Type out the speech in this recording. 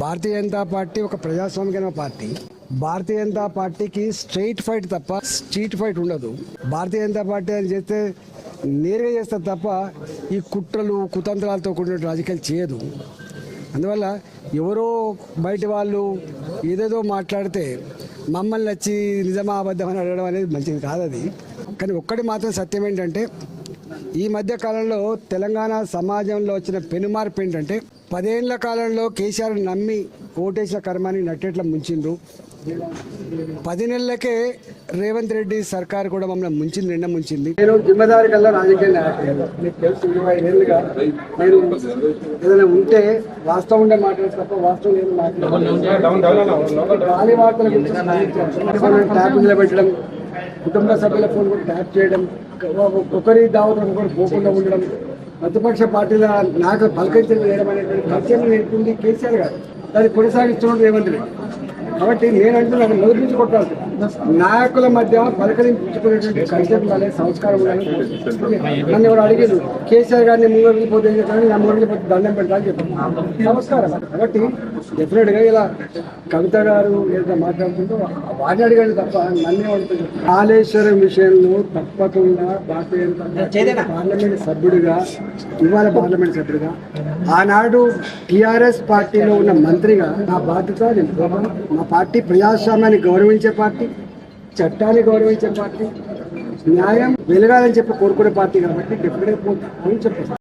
Bharatiya Janata party ఒక ప్రజాస్వామికమైన party. Bharatiya Janata పార్టీకి straight fight తప్ప స్ట్రీట్ ఫైట్ ఉండదు. భారతీయ జనతా పార్టీ అని చేస్తే నేరుగా చేస్తారు తప్ప ఈ కుట్రలు కుతంత్రాలతో కూడిన రాజకీయాలు చేయదు. అందువల్ల ఎవరో బయట వాళ్ళు ఏదేదో మాట్లాడితే మమ్మల్ని వచ్చి నిజమా అబద్ధం అని అడగడం అనేది మంచిది కాదు. అది కానీ ఒక్కటి మాత్రం సత్యం ఏంటంటే ఈ మధ్య కాలంలో తెలంగాణ సమాజంలో వచ్చిన పెనుమార్పు ఏంటంటే 10 ఏళ్ల కాలంలో కేసీఆర్ నమ్మి ఓటేసిన కర్మాన్ని నట్టేట్లా ముంచిండ్రు. 10 నెలలకే రేవంత్ రెడ్డి సర్కార్ కూడా మమ్మల్ని ముంచింది, నిండా ముంచింది. నేను జిమ్మదారి కల్లా రాజకీయ నాయకుడు. మీకు తెలుసు 20 ఏళ్ళుగా నేను ఏదైనా ఉంటే వాస్తవం ఉండే మాట్లాడే తప్ప వాస్తవం లేదు మాట్లాడాలి. గాలి వార్తల గురించి ట్యాప్ నిలబెట్టడం, కుటుంబ సభ్యుల ఫోన్ కూడా ట్యాప్ చేయడం, ఒకరి దావత ఒకరు పోకుండా ఉండడం, ప్రతిపక్ష పార్టీల నాయకులు పలకరించడం చేయడం అనేటువంటి పరిచయం నేర్పింది కేసీఆర్ గారు. దాన్ని కొనసాగిస్తున్నాడు రేవంత్ రెడ్డి. కాబట్టి నేనంటున్నాను మొదటి నుంచి కొట్టాలి. నాయకుల మధ్య పలకరించుకునేటువంటి కల్చర్ అనే సంస్కారం ఉండాలి. నన్ను ఎవరు అడిగారు కేసీఆర్ గారిని ముందు వెళ్ళిపోతే నా ముందు వెళ్ళిపోతే దండం పెట్టాలని చెప్పాను. నమస్కారం. కాబట్టి డెఫినెట్గా ఇలా కవిత గారు ఏదైనా మాట్లాడుతుంటో వాడిని అడిగాడు తప్ప నన్నే అడుగుతుంది. కాళేశ్వరం విషయంలో తప్పకుండా పార్లమెంట్ సభ్యుడిగా, ఇవాళ పార్లమెంట్ సభ్యుడిగా, ఆనాడు టీఆర్ఎస్ పార్టీలో ఉన్న మంత్రిగా నా బాధ్యత మా పార్టీ ప్రజాస్వామ్యాన్ని గౌరవించే పార్టీ, చట్టాన్ని గౌరవించే పార్టీ, న్యాయం వెలగాలని చెప్పి కోరుకునే పార్టీ కాబట్టి డెఫినెట్గా చెప్పేస్తాను.